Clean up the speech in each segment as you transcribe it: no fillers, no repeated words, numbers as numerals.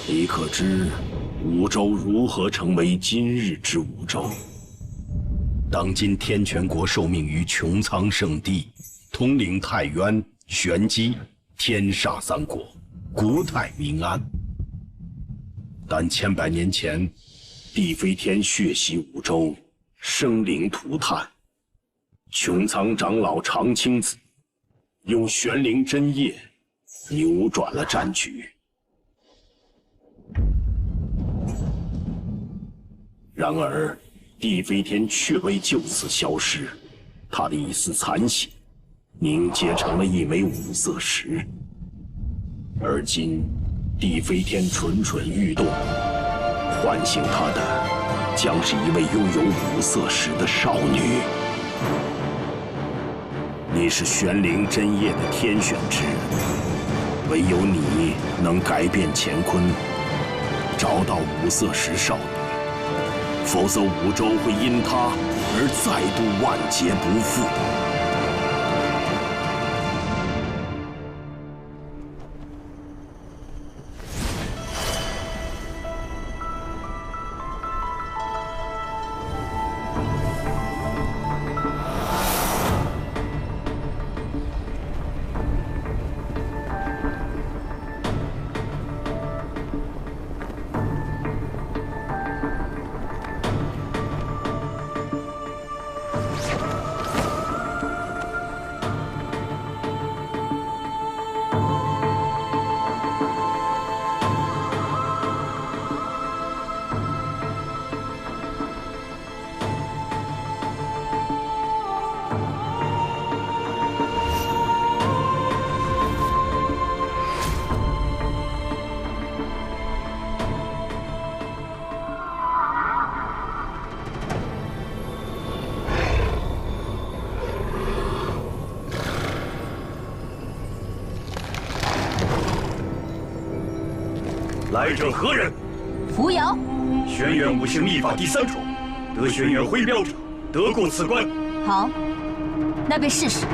你可知武周如何成为今日之武周？当今天权国受命于穹苍圣地，统领太渊、玄机、天煞三国，国泰民安。但千百年前，地飞天血洗武周，生灵涂炭。穹苍长老长青子用玄灵真液扭转了战局。然而，地飞天却未就此消失，他的一丝残血凝结成了一枚五色石。而今，地飞天蠢蠢欲动，唤醒他的将是一位拥有五色石的少女。你是玄灵真液的天选之人，唯有你能改变乾坤，找到五色石少女。否则武周会因他而再度万劫不复。来者何人？扶摇。轩辕五行秘法第3重，得轩辕徽标者，得过此关。好，那便试试。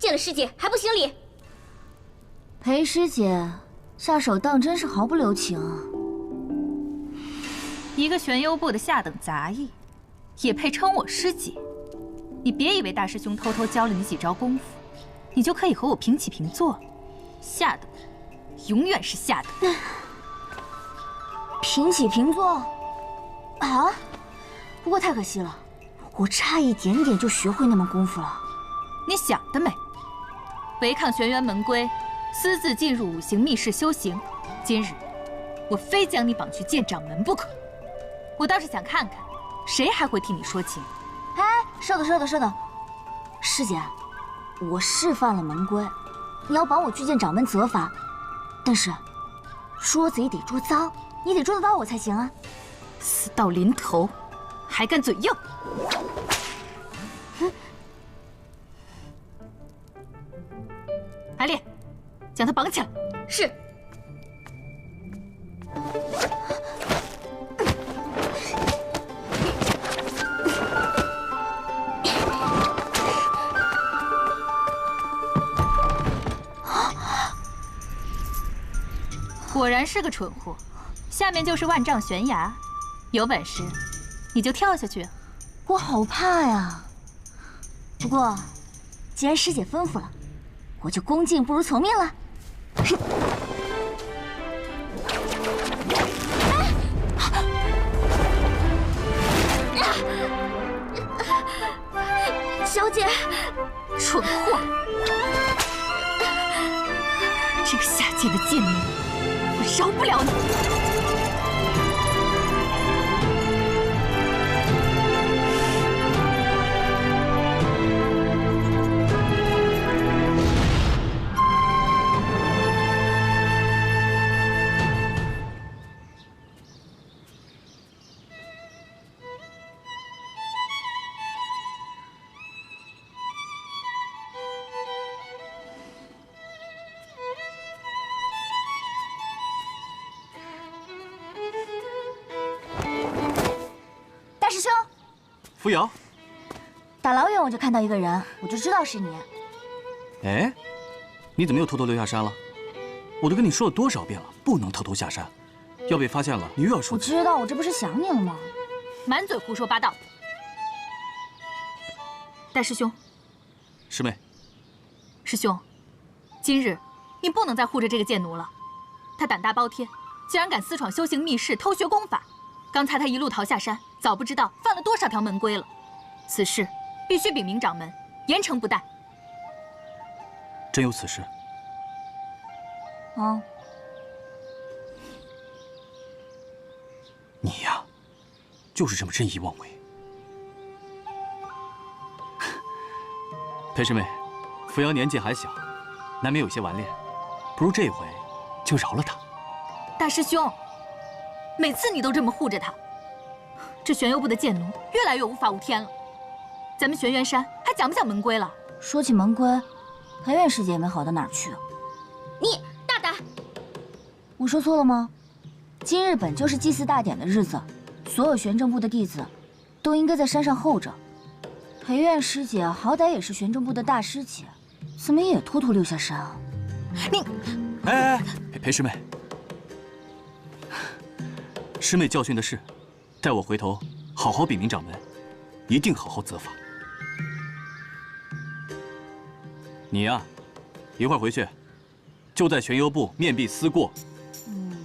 见了师姐还不行礼？裴师姐下手当真是毫不留情啊！一个玄幽部的下等杂役，也配称我师姐？你别以为大师兄偷偷教了你几招功夫，你就可以和我平起平坐。吓得我，永远是吓得。平起平坐？啊？不过太可惜了，我差一点点就学会那门功夫了。你想得美！违抗玄元门规，私自进入五行密室修行，今日我非将你绑去见掌门不可。我倒是想看看，谁还会替你说情。哎，稍等，师姐，我是犯了门规，你要绑我去见掌门责罚，但是桌子也得桌脏，你得捉得到我才行啊！死到临头，还敢嘴硬！艾丽，将他绑起来。是。果然是个蠢货，下面就是万丈悬崖，有本事你就跳下去。我好怕呀！不过，既然师姐吩咐了，我就恭敬不如从命了。小姐，蠢货！这个下贱的贱奴，我饶不了你！师兄，扶摇，大老远我就看到一个人，我就知道是你。哎，你怎么又偷偷溜下山了？我都跟你说了多少遍了，不能偷偷下山，要被发现了，你又要受罪。我知道，我这不是想你了吗？满嘴胡说八道！大师兄，师妹，师兄，今日你不能再护着这个贱奴了。他胆大包天，竟然敢私闯修行密室，偷学功法。刚才他一路逃下山，早不知道犯了多少条门规了。此事必须禀明掌门，严惩不贷。真有此事？嗯。你呀，就是这么任意妄为。裴师妹，扶摇年纪还小，难免有些顽劣，不如这回就饶了他。大师兄，每次你都这么护着他，这玄幽部的贱奴越来越无法无天了。咱们玄元山还讲不讲门规了？说起门规，裴院师姐也没好到哪儿去。你大胆！我说错了吗？今日本就是祭祀大典的日子，所有玄正部的弟子都应该在山上候着。裴院师姐好歹也是玄正部的大师姐，怎么也偷偷溜下山啊？你，哎，裴师妹，师妹教训的是，待我回头好好禀明掌门，一定好好责罚。你呀，一会儿回去，就在玄幽部面壁思过。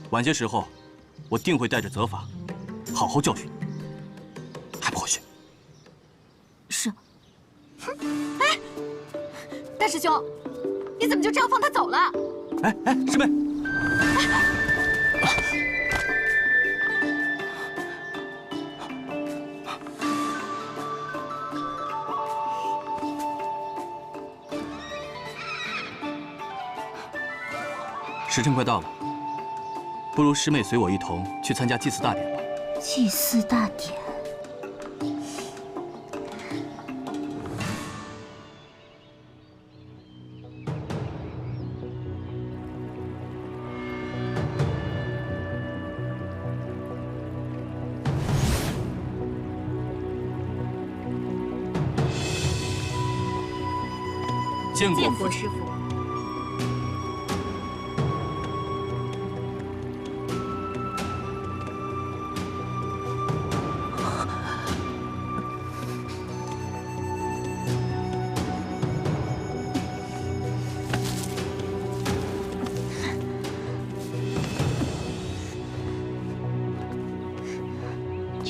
晚些时候，我定会带着责罚，好好教训你。还不回去？是。哎，大师兄，你怎么就这样放他走了？哎，师妹。时辰快到了，不如师妹随我一同去参加祭祀大典吧。祭祀大典。见过师傅。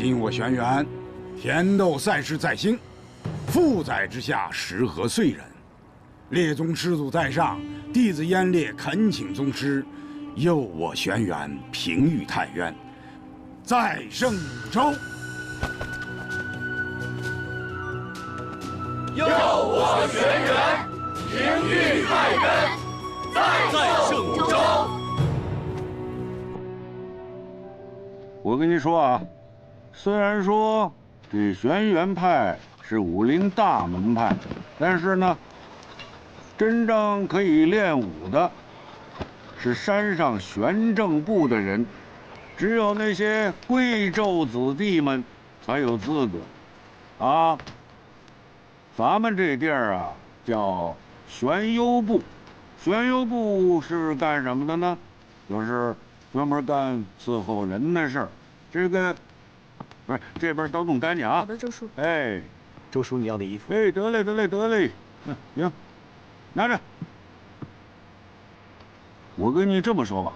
今我玄元，天斗赛事在兴，负载之下，时何岁人？列宗师祖在上，弟子燕烈恳请宗师，佑我玄元平御太渊，再胜五州。佑我玄元，平御太渊，再胜五州。我跟你说啊，虽然说这玄元派是武林大门派，但是呢，真正可以练武的，是山上玄正部的人，只有那些贵胄子弟们才有资格。啊，咱们这地儿啊叫玄幽部，玄幽部是干什么的呢？就是专门干伺候人的事儿。这个，不是这边都弄干净啊。好的，周叔。哎，周叔，你要的衣服。哎，得嘞，得嘞，得嘞。行，拿着。我跟你这么说吧，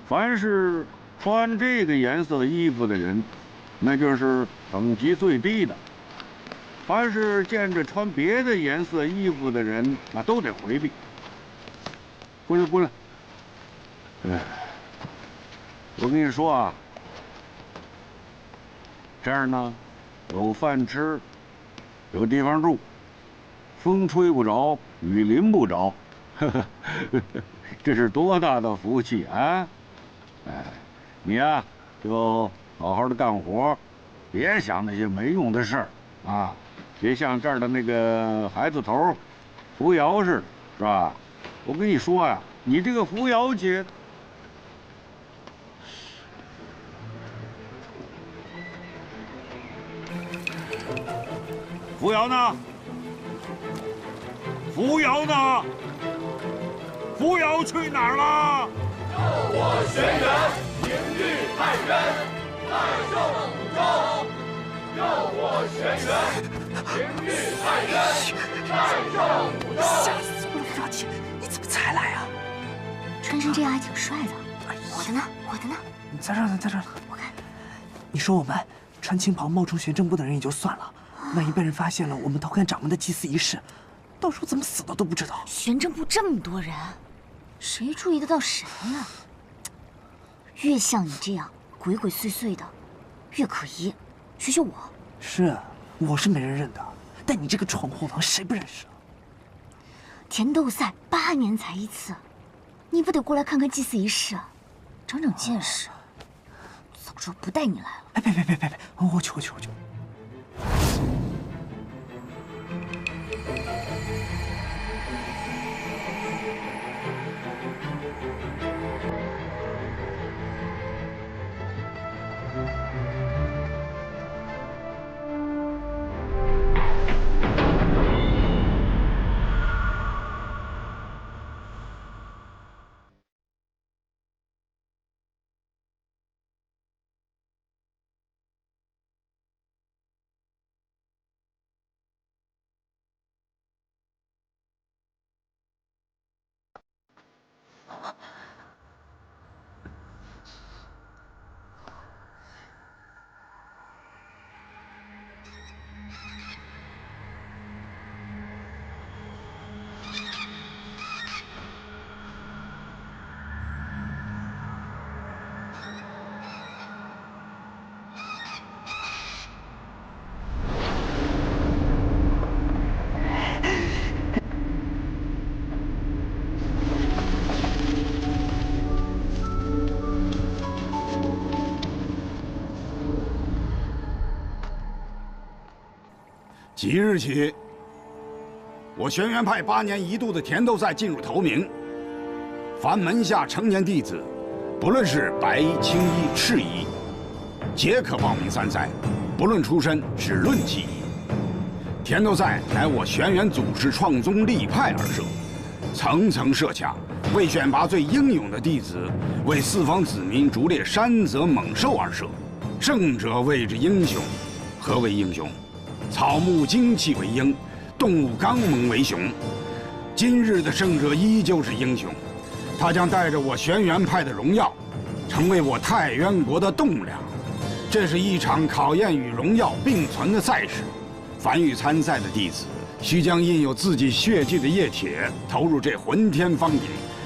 凡是穿这个颜色的衣服的人，那就是等级最低的；凡是见着穿别的颜色衣服的人，那都得回避。过来，过来。哎，我跟你说啊。这儿呢，有饭吃，有地方住，风吹不着，雨淋不着，这是多大的福气啊！哎，你呀，就好好的干活，别想那些没用的事儿啊！别像这儿的那个孩子头扶摇似的，是吧？我跟你说呀，你这个扶摇姐。扶摇呢？扶摇呢？扶摇去哪儿了？佑我玄元，平御太渊，再胜五州。佑我玄元，平御太渊，再胜五州。吓死我了，吴少奇，你怎么才来啊？穿成这样还挺帅的。我的呢？我的呢？你在这儿呢，在这儿呢。我看。你说我们穿青袍冒充玄正部的人也就算了。万一被人发现了我们偷看掌门的祭祀仪式，到时候怎么死的都不知道。玄正部这么多人，谁注意得到谁呀？越像你这样鬼鬼祟祟的，越可疑。学学我。是，我是没人认的，但你这个闯祸王谁不认识啊？田斗赛8年才一次，你不得过来看看祭祀仪式啊，长长见识。早知道不带你来了。哎，别，我去。即日起，我玄元派8年一度的田斗赛进入头名。凡门下成年弟子，不论是白衣、青衣、赤衣，皆可报名参赛，不论出身，只论技艺。田斗赛乃我玄元祖师创宗立派而设，层层设卡，为选拔最英勇的弟子，为四方子民逐猎山泽猛兽而设。胜者谓之英雄。何为英雄？草木精气为英，动物刚猛为雄。今日的胜者依旧是英雄，他将带着我玄元派的荣耀，成为我太渊国的栋梁。这是一场考验与荣耀并存的赛事。凡欲参赛的弟子，须将印有自己血迹的液铁投入这浑天方鼎。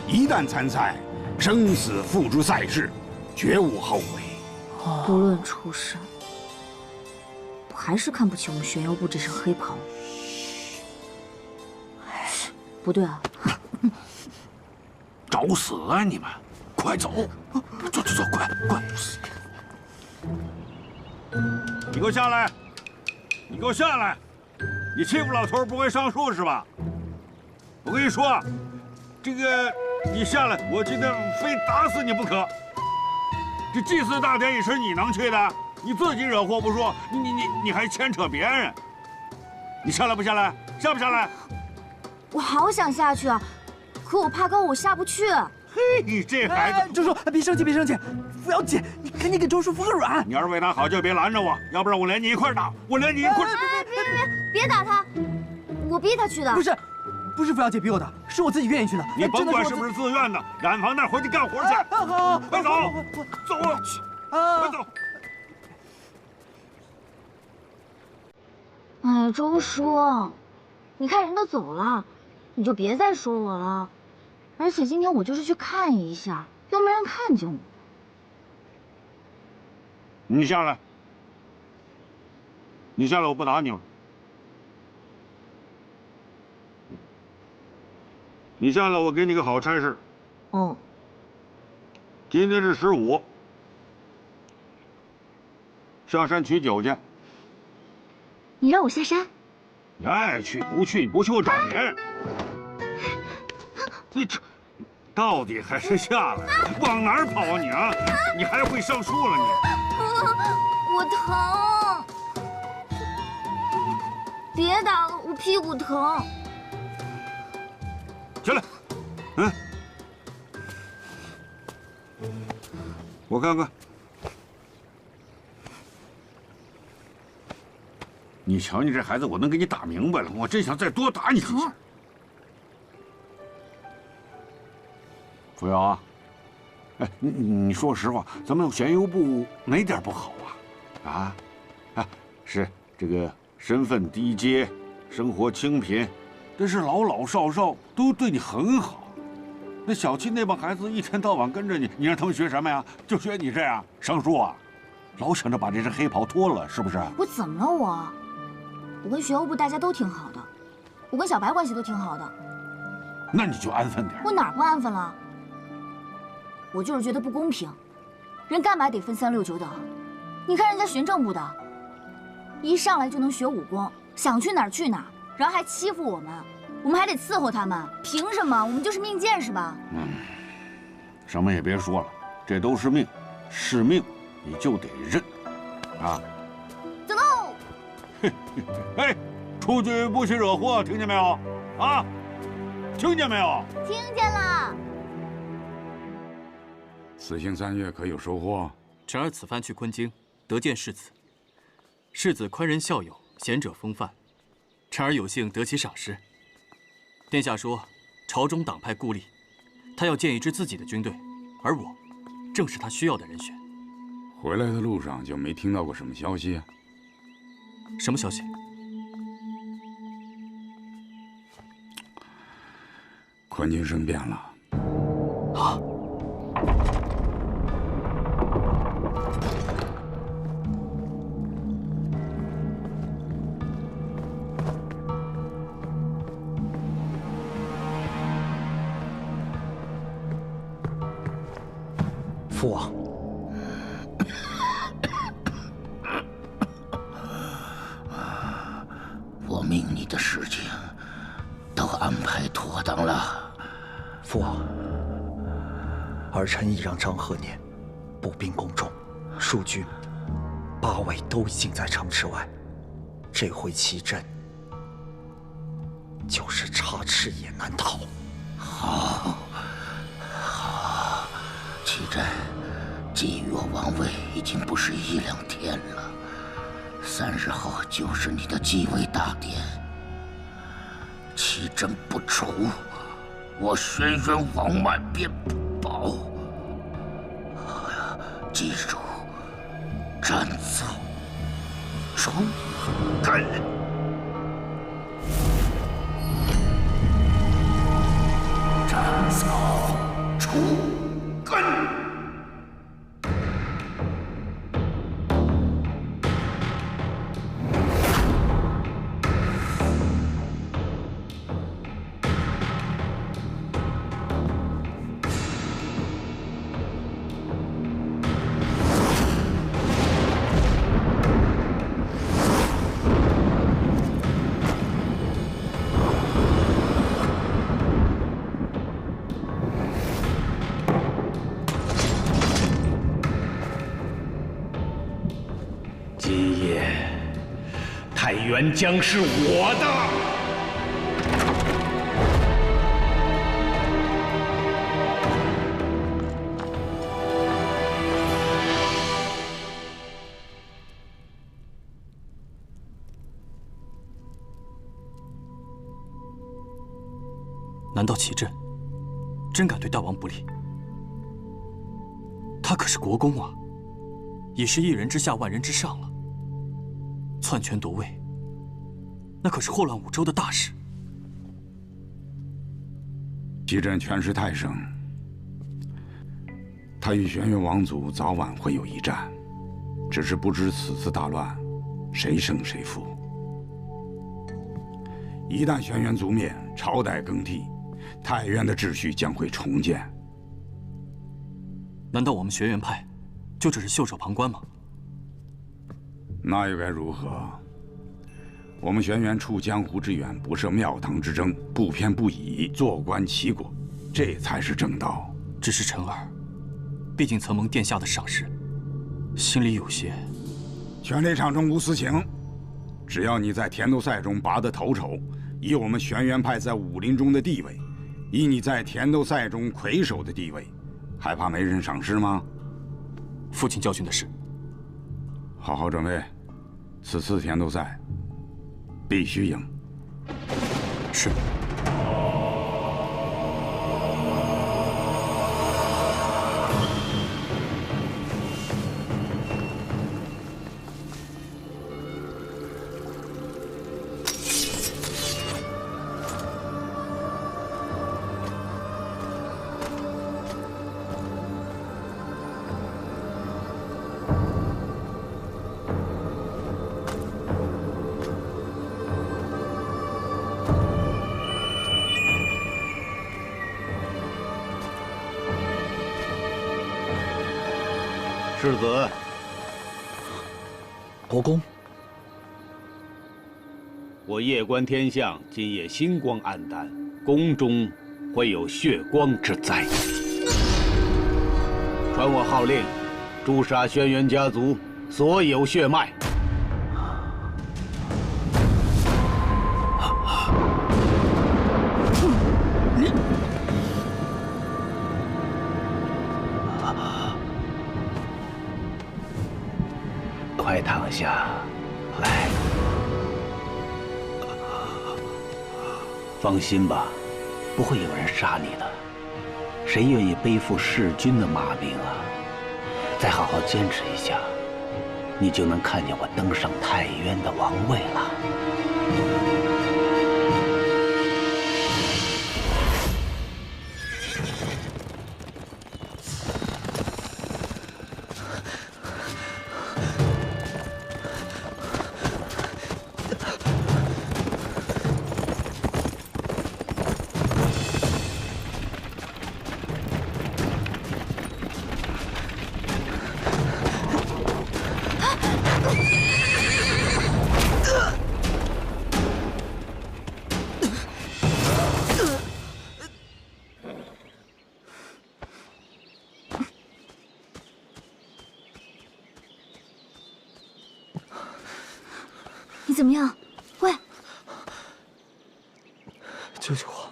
一旦参赛，生死付诸赛事，绝无后悔。不论出身，我还是看不起我们玄幽部这身黑袍。不对啊！找死啊你们！快走！走，快！你给我下来！你给我下来！你欺负老头不会上树是吧？我跟你说，这个你下来，我今天非打死你不可。这祭祀大典也是你能去的，你自己惹祸不说，你还牵扯别人。你下来不下来？下不下来？我好想下去啊，可我怕高，我下不去。嘿，你这孩子！周叔，别生气，扶摇姐，你赶紧给周叔服个软。你要是为他好，就别拦着我，要不然我连你一块打，别打他，我逼他去的。不是扶摇姐逼我的，是我自己愿意去的。你甭管是不是自愿的，染房那儿回去干活去。好，快走，走啊！快走。哎，周叔，你看人都走了，你就别再说我了。而且今天我就是去看一下，又没人看见我。你下来，我不打你了。你下来，我给你个好差事。哦。今天是15，下山取酒去。你让我下山？你爱去不去，不去我找人。你这到底还是下来？往哪儿跑啊你啊？你还会上树了你？我疼！别打了，我屁股疼。起来，我看看。你瞧你这孩子，我能给你打明白了，我真想再多打你几下。扶摇啊，哎，你说实话，咱们玄幽部哪点不好啊？是这个身份低阶，生活清贫，但是老老少少都对你很好。那小七那帮孩子一天到晚跟着你，你让他们学什么呀？就学你这样上树啊，老想着把这身黑袍脱了，是不是？我怎么了我跟玄幽部大家都挺好的，我跟小白关系都挺好的。那你就安分点。我哪儿不安分了？我就是觉得不公平，人干嘛得分3、6、9等？你看人家玄正部的，一上来就能学武功，想去哪儿去哪儿，然后还欺负我们还得伺候他们，凭什么？我们就是命贱是吧？什么也别说了，这都是命，是命，你就得认，啊！走喽！哎，出去不许惹祸，听见没有？啊，听见没有？听见了。此行3月可有收获？臣儿此番去昆京，得见世子。世子宽仁孝友，贤者风范，臣儿有幸得其赏识。殿下说，朝中党派孤立，他要建一支自己的军队，而我，正是他需要的人选。回来的路上就没听到过什么消息啊？什么消息？昆京生变了。啊！父王，我命你的事情都安排妥当了。父王，儿臣已让张鹤年步兵攻众，蜀军8位都已经在城池外，这回齐阵就是插翅也难逃。好，齐真觊觎我王位已经不是1、2天了，3日后就是你的继位大典。齐真不除，我轩辕王脉便不保。记住，战双根。斩草除根。今夜，太原将是我的。 难道祁镇真敢对大王不利？他可是国公啊，已是一人之下，万人之上了。篡权夺位，那可是祸乱五州的大事。祁镇权势太盛，他与玄元王族早晚会有一战，只是不知此次大乱谁胜谁负。一旦玄元族灭，朝代更替。 太原的秩序将会重建。难道我们玄元派就只是袖手旁观吗？那又该如何？我们玄元处江湖之远，不涉庙堂之争，不偏不倚，坐观其果，这才是正道。只是臣儿，毕竟曾蒙殿下的赏识，心里有些……权力场中无私情，只要你在田斗赛中拔得头筹，以我们玄元派在武林中的地位。 以你在田斗赛中魁首的地位，还怕没人赏识吗？父亲教训的是，好好准备，此次田斗赛必须赢。是。世子，国公，我夜观天象，今夜星光暗淡，宫中会有血光之灾。传我号令，诛杀轩辕家族所有血脉。 快躺下，来。放心吧，不会有人杀你的。谁愿意背负弑君的骂名啊？再好好坚持一下，你就能看见我登上太渊的王位了。 你怎么样？喂，救救我！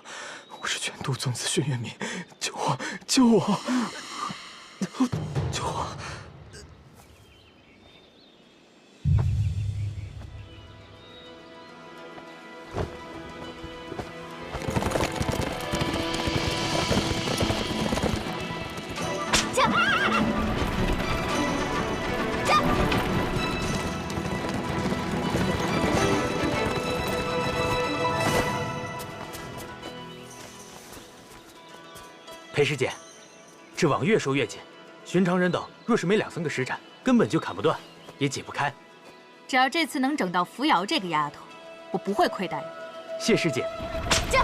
我是全都宗子轩辕明，救我！救我！救我！裴师姐，这网越收越紧，寻常人等若是没2、3个施展，根本就砍不断，也解不开。只要这次能整到扶摇这个丫头，我不会亏待你。谢师姐。这。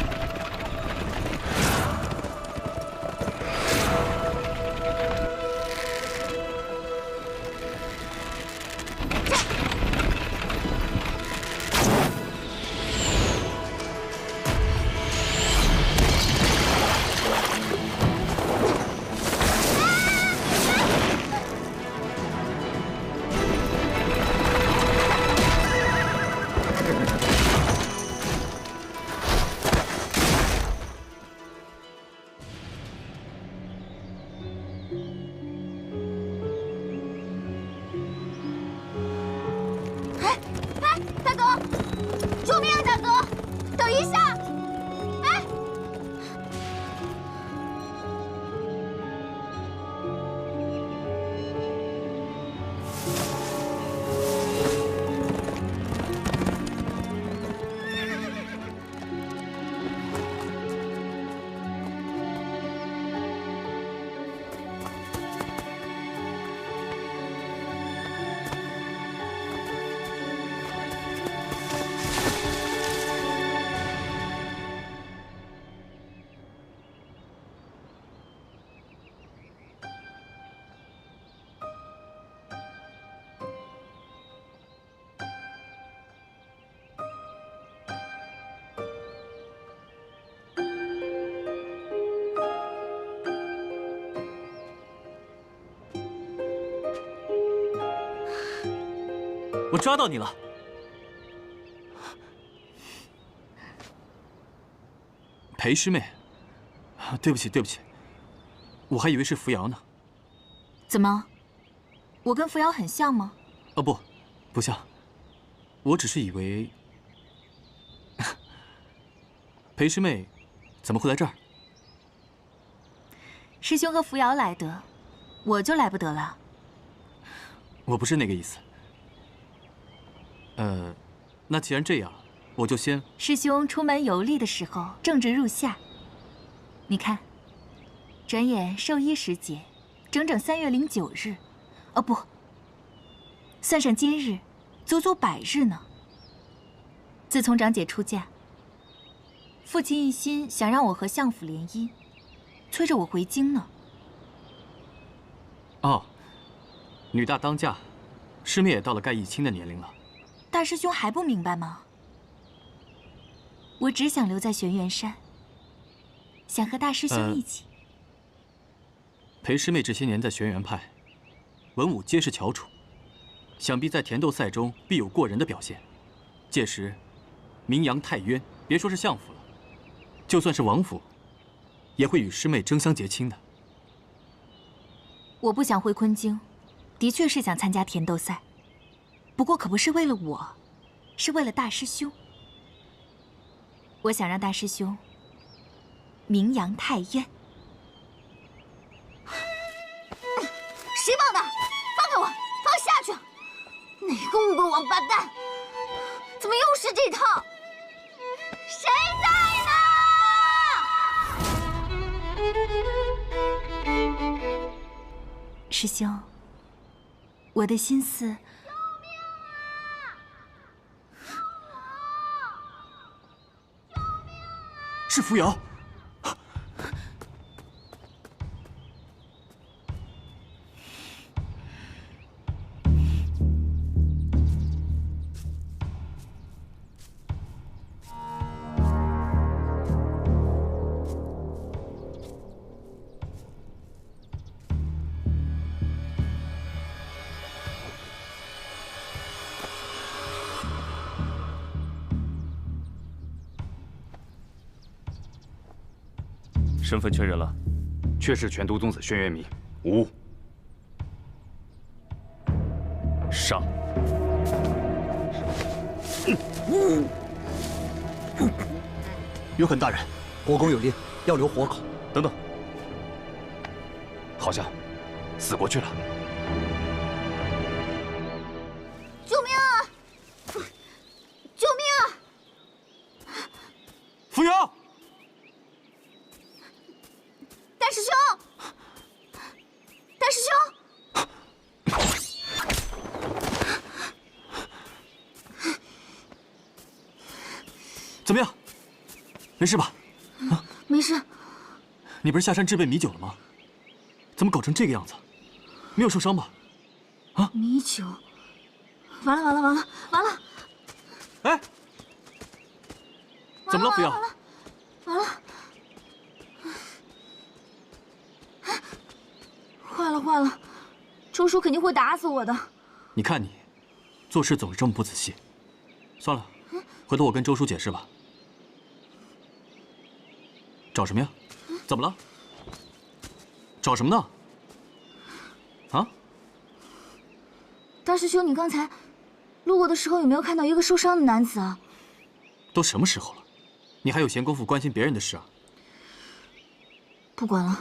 我抓到你了，裴师妹，对不起，对不起，我还以为是扶摇呢。怎么，我跟扶摇很像吗？哦不，不像，我只是以为，裴师妹怎么会来这儿？师兄和扶摇来得，我就来不得了。我不是那个意思。 那既然这样，我就先。师兄出门游历的时候正值入夏，你看，转眼寿衣时节，整整3月09日，哦不，算上今日，足足100日呢。自从长姐出嫁，父亲一心想让我和相府联姻，催着我回京呢。哦，女大当嫁，师妹也到了该议亲的年龄了。 大师兄还不明白吗？我只想留在玄元山，想和大师兄一起。裴师妹这些年在玄元派，文武皆是翘楚，想必在田斗赛中必有过人的表现。届时，名扬太渊，别说是相府了，就算是王府，也会与师妹争相结亲的。我不想回昆京，的确是想参加田斗赛。 不过可不是为了我，是为了大师兄。我想让大师兄名扬太渊。谁放的？放开我！放下去！哪个乌龟王八蛋？怎么又是这套？谁在呢？师兄，我的心思。 是扶摇。身份确认了，确是全都宗子轩辕弥，无误。上。有肯大人，火攻有令，要留活口。等等，好像死过去了。救命啊！救命啊！扶摇。大师兄，大师兄。 怎么样？没事吧？啊，没事。你不是下山制备米酒了吗？怎么搞成这个样子？没有受伤吧？啊？米酒，完了完了完了完了！哎，怎么了，扶摇？完了！坏了坏了，周叔肯定会打死我的。你看你，做事总是这么不仔细。算了，回头我跟周叔解释吧。 找什么呀？怎么了？找什么呢？啊？大师兄，你刚才路过的时候有没有看到一个受伤的男子啊？都什么时候了，你还有闲工夫关心别人的事啊？不管了，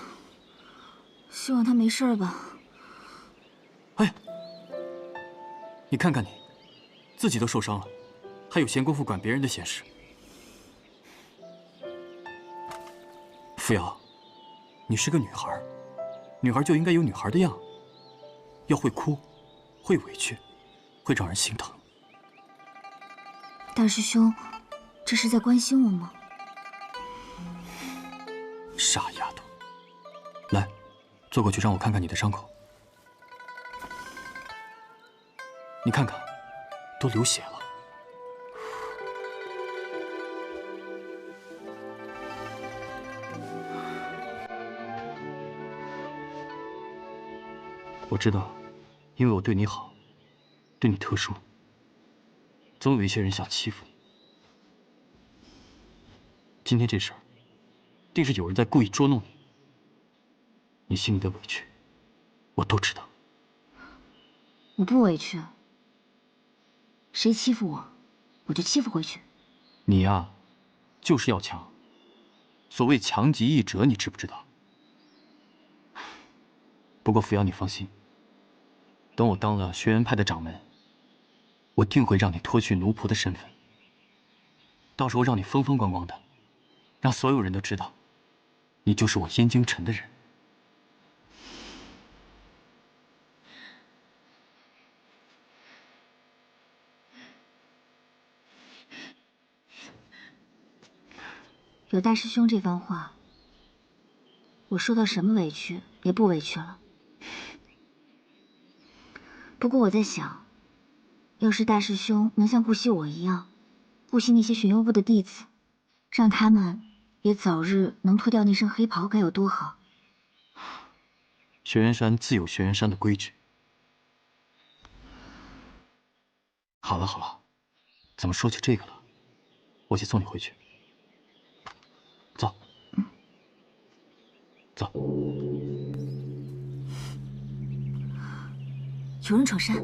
希望他没事吧。哎，你看看你，自己都受伤了，还有闲工夫管别人的闲事。 扶摇，你是个女孩，女孩就应该有女孩的样，要会哭，会委屈，会让人心疼。大师兄，这是在关心我吗？傻丫头，来，坐过去让我看看你的伤口。你看看，都流血了。 我知道，因为我对你好，对你特殊，总有一些人想欺负你。今天这事儿，定是有人在故意捉弄你。你心里的委屈，我都知道。我不委屈，谁欺负我，我就欺负回去。你呀，就是要强。所谓强极易折，你知不知道？不过扶摇，你放心。 等我当了轩辕派的掌门，我定会让你脱去奴仆的身份。到时候让你风风光光的，让所有人都知道，你就是我燕京城的人。有大师兄这番话，我受到什么委屈也不委屈了。 不过我在想，要是大师兄能像顾惜我一样，顾惜那些玄幽部的弟子，让他们也早日能脱掉那身黑袍，该有多好！轩辕山自有轩辕山的规矩。好了好了，怎么说起这个了？我去送你回去。走，走。 有人闯山，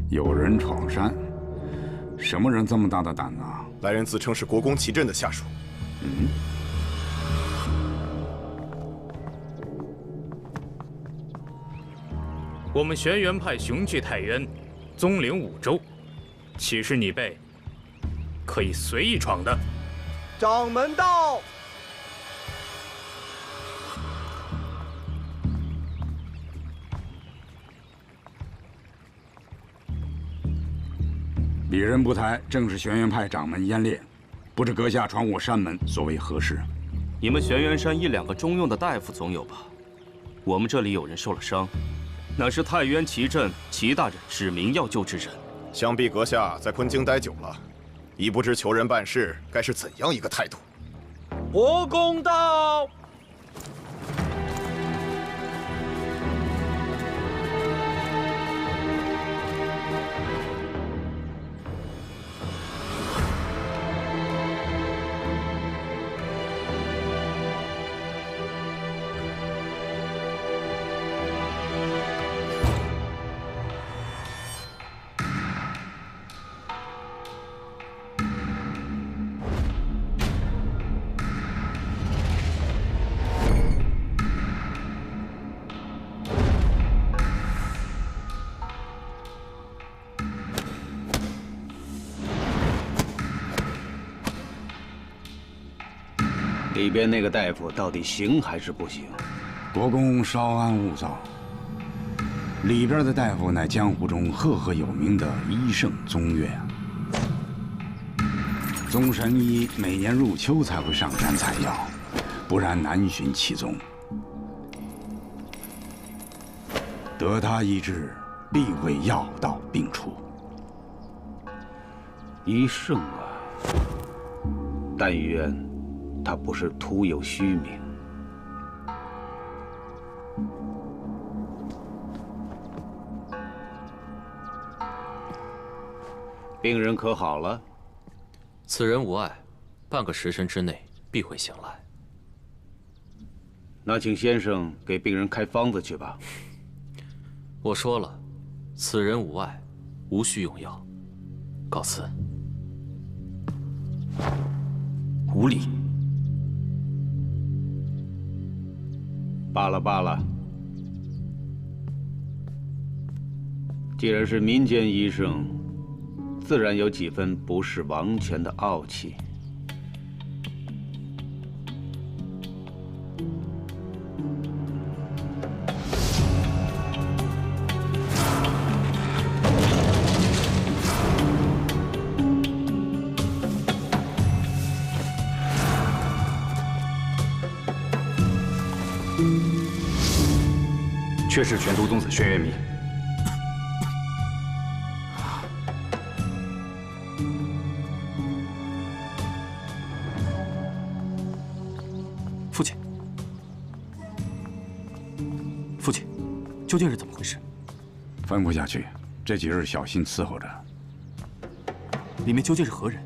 有人闯山，什么人这么大的胆啊？来人自称是国公祁镇的下属。嗯。我们玄元派雄踞太渊，宗领5州，岂是你辈可以随意闯的？掌门到。 鄙人不才，正是玄元派掌门燕烈，不知阁下闯我山门，所为何事？你们玄元山1、2个中用的大夫总有吧？我们这里有人受了伤，乃是太渊祁镇祁大人指明要救之人。想必阁下在昆京待久了，已不知求人办事该是怎样一个态度。国公到。里边那个大夫到底行还是不行？国公稍安勿躁。里边的大夫乃江湖中赫赫有名的医圣宗岳啊。宗神医每年入秋才会上山采药，不然难寻其踪。得他医治，必会药到病除。医圣啊，但愿他不是徒有虚名。病人可好了？此人无碍，半个时辰之内必会醒来。那请先生给病人开方子去吧。我说了，此人无碍，无需用药。告辞。无礼。罢了罢了，既然是民间医生，自然有几分不视王权的傲气。却是玄都宗子轩辕明。父亲，父亲，究竟是怎么回事？吩咐下去，这几日小心伺候着。里面究竟是何人？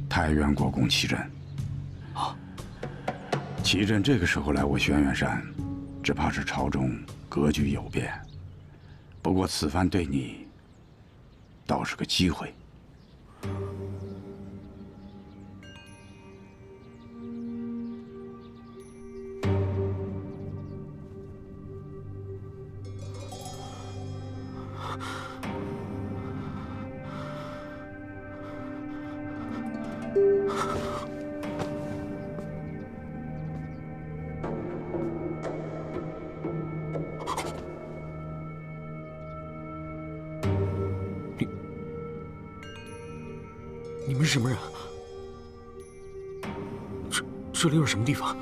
太原国公祁镇。啊！祁镇这个时候来我轩辕山，只怕是朝中格局有变。不过此番对你，倒是个机会。你们是什么人？这里又是什么地方？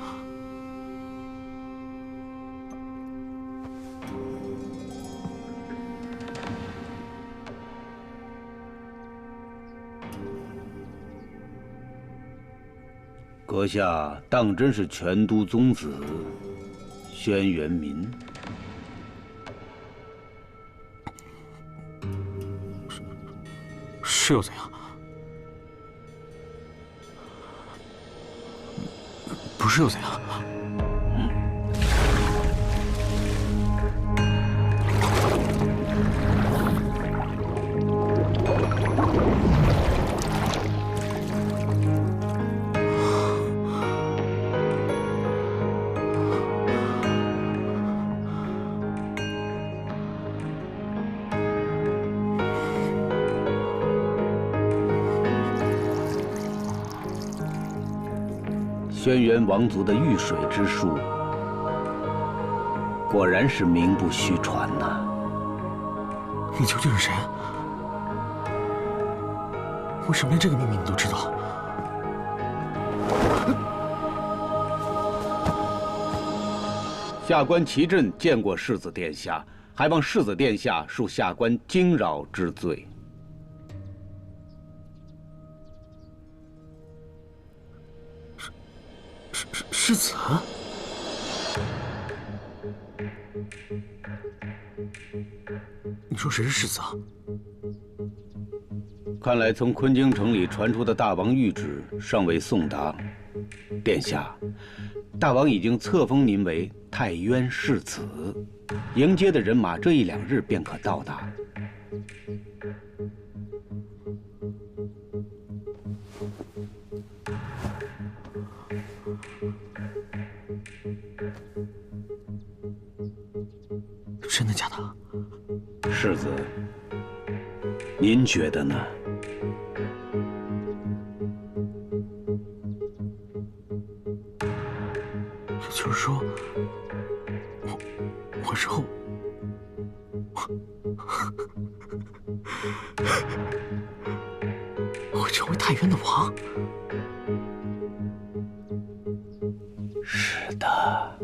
阁下当真是全都宗子轩辕民？是又怎样？不是又怎样？轩辕王族的遇水之术，果然是名不虚传呐。你究竟是谁？为什么连这个秘密你都知道？下官祁镇见过世子殿下，还望世子殿下恕下官惊扰之罪。世子？你说谁是世子啊？看来从昆京城里传出的大王谕旨尚未送达。殿下，大王已经册封您为太渊世子，迎接的人马这一两日便可到达。真的假的？世子，您觉得呢？就是说，我之后，我会成为太原的王。是的。